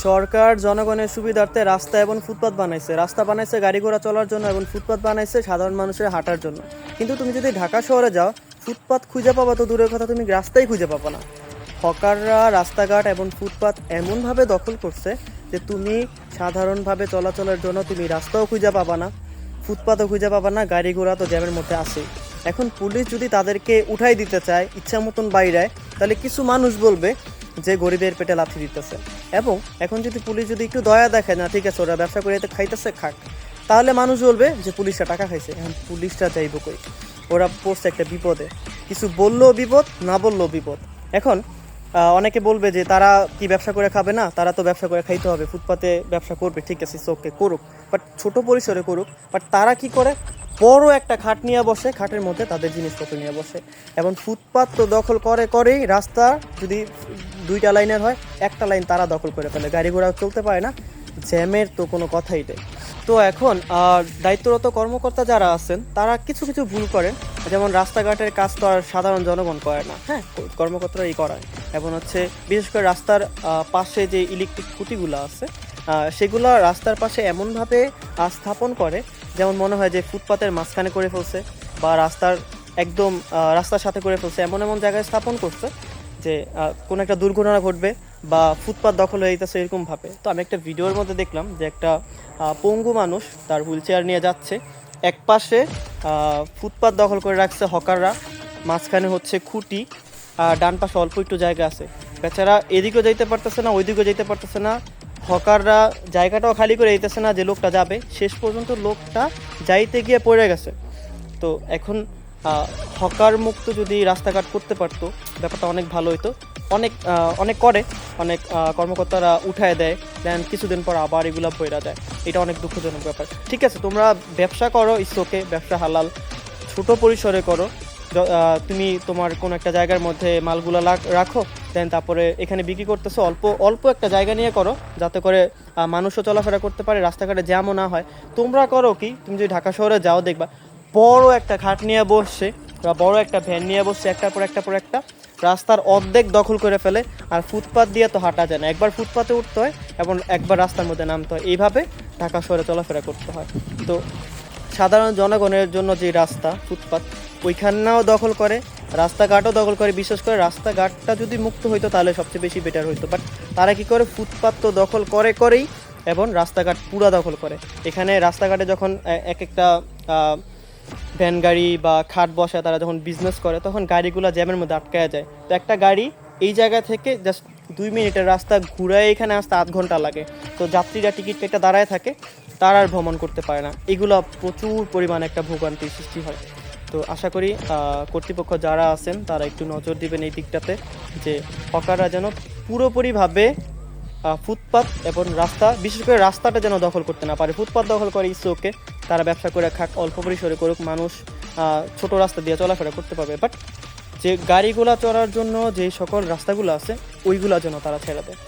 সরকার জনগণের সুবিধার্থে রাস্তা এবং ফুটপাত বানাইছে, রাস্তা বানাইছে গাড়ি ঘোড়া চলার জন্য এবং ফুটপাত বানাইছে সাধারণ মানুষের হাঁটার জন্য। কিন্তু তুমি যদি ঢাকা শহরে যাও, ফুটপাত খুঁজে পাবা তো দূরের কথা, তুমি রাস্তাই খুঁজে পাবা না। হকাররা রাস্তাঘাট এবং ফুটপাত এমনভাবে দখল করছে যে তুমি সাধারণভাবে চলাচলের জন্য তুমি রাস্তাও খুঁজে পাবা না, ফুটপাতও খুঁজে পাবা না, গাড়ি ঘোড়া তো জ্যামের মধ্যে আসেই। এখন পুলিশ যদি তাদেরকে উঠাই দিতে চায় ইচ্ছা মতন বাইরে, তাহলে কিছু মানুষ বলবে যে গরিবের পেটে লাথি দিতেছে। এবং এখন যদি পুলিশ যদি একটু দয়া দেখে, না ঠিক আছে ওরা ব্যবসা করে খাইতেছে খাক, তাহলে মানুষ বলবে যে পুলিশরা টাকা খাইছে। এখন পুলিশরা যাইব কই? ওরা পড়ছে একটা বিপদে, কিছু বললেও বিপদ, না বললেও বিপদ। এখন অনেকে বলবে যে তারা কি ব্যবসা করে খাবে না, তারা তো ব্যবসা করে খাইতে হবে, ফুটপাতে ব্যবসা করবে, ঠিক আছে ওকে করুক, বাট ছোট পরিসরে করুক। বাট তারা কি করে, বড় একটা খাট নিয়ে বসে, খাটের মধ্যে তাদের জিনিসপত্র নিয়ে বসে। এবং ফুটপাত তো দখল করেই রাস্তা যদি 2টা লাইনের হয়, একটা লাইন তারা দখল করে ফেলে, গাড়ি ঘোড়া চলতে পারে না, জ্যামের তো কোনো কথাই নেই। তো এখন দায়িত্বরত কর্মকর্তা যারা আছেন তারা কিছু কিছু ভুল করেন, যেমন রাস্তাঘাটের কাজ তো আর সাধারণ জনগণ করে না, হ্যাঁ কর্মকর্তারাই করায়। এবং বিশেষ করে রাস্তার পাশে যে ইলেকট্রিক খুঁটিগুলো আছে সেগুলো রাস্তার পাশে এমনভাবে স্থাপন করে যেমন মনে হয় যে ফুটপাতের মাঝখানে করে ফেলছে, বা একদম রাস্তার সাথে করে ফেলছে, এমন এমন জায়গায় স্থাপন করছে যে কোনো একটা দুর্ঘটনা ঘটবে বা ফুটপাত দখল হয়ে যেতেছে এরকমভাবে। তো আমি একটা ভিডিওর মধ্যে দেখলাম যে একটা পঙ্গু মানুষ তার হুইল চেয়ার নিয়ে যাচ্ছে, এক পাশে ফুটপাত দখল করে রাখছে হকাররা, মাঝখানে খুঁটি, ডান পাশে অল্প একটু জায়গা আছে, বেচারা এদিকেও যাইতে পারতেছে না ওইদিকেও যাইতে পারতেছে না, হকাররা জায়গাটাও খালি করে দিতেছে না যে লোকটা যাবে, শেষ পর্যন্ত লোকটা যাইতে গিয়ে পড়ে গেছে। তো এখন হকার মুক্ত যদি রাস্তাঘাট করতে পারতো ব্যাপারটা অনেক ভালো হইতো। অনেক করে, অনেক কর্মকর্তারা উঠায় দেয়, দেন কিছুদিন পর আবার এগুলো বইরা যায়, এটা অনেক দুঃখজনক ব্যাপার। ঠিক আছে তোমরা ব্যবসা করো, ইসোকে, ব্যবসা হালাল, ছোট পরিসরে করো, তুমি তোমার কোনো একটা জায়গার মধ্যে মালগুলো রাখো, দেন তারপরে এখানে বিক্রি করতেছো, অল্প একটা জায়গা নিয়ে করো, যাতে করে মানুষও চলাফেরা করতে পারে, রাস্তাঘাটে জ্যামও না হয়। তোমরা করো কি, তুমি যদি ঢাকা শহরে যাও দেখবা বড় একটা খাট নিয়ে বসছে বা বড় একটা ভ্যান নিয়ে বসছে, একটার পর একটা রাস্তার অর্ধেক দখল করে ফেলে। আর ফুটপাত দিয়ে তো হাঁটা যায় না, একবার ফুটপাতে উঠতে হয় এবং একবার রাস্তার মধ্যে নামতে হয়, এইভাবে ঢাকা শহরে চলাফেরা করতে হয়। তো সাধারণ জনগণের জন্য যে রাস্তা ফুটপাত, ওইখানেও দখল করে, রাস্তাঘাটও দখল করে। বিশেষ করে রাস্তাঘাটটা যদি মুক্ত হইতো তাহলে সবচেয়ে বেশি বেটার হইতো, বাট তারা কি করে, ফুটপাত তো দখল করেই এবং রাস্তাঘাট পুরা দখল করে। এখানে রাস্তাঘাটে যখন এক একটা ভ্যান গাড়ি বা খাট বসায়, তারা যখন বিজনেস করে তখন গাড়িগুলো জ্যামের মধ্যে আটকায় যায়। তো একটা গাড়ি এই জায়গা থেকে জাস্ট 2 মিনিটের রাস্তা ঘুরায় এখানে আসতে আধ ঘন্টা লাগে। তো যাত্রীরা টিকিট কেটে দাঁড়ায় থাকে, তারা আর ভ্রমণ করতে পারে না, এগুলো প্রচুর পরিমাণে একটা ভোগান্তির সৃষ্টি হয়। তো আশা করি কর্তৃপক্ষ যারা আছেন তারা একটু নজর দিবেন এই দিকটাতে, যে হকাররা যেন পুরোপুরিভাবে ফুটপাত এবং রাস্তা, বিশেষ করে রাস্তাটা যেন দখল করতে না পারে। ফুটপাত দখল করে ওকে, তারা ব্যবসা করে খাক, অল্প পরিসরে করুক, মানুষ ছোট রাস্তা দিয়ে চলাফেরা করতে পারবে, বাট যে গাড়িগুলা চলার জন্য যে সকল রাস্তাগুলো আছে ওইগুলা যেন তারা ছেড়ে দেয়।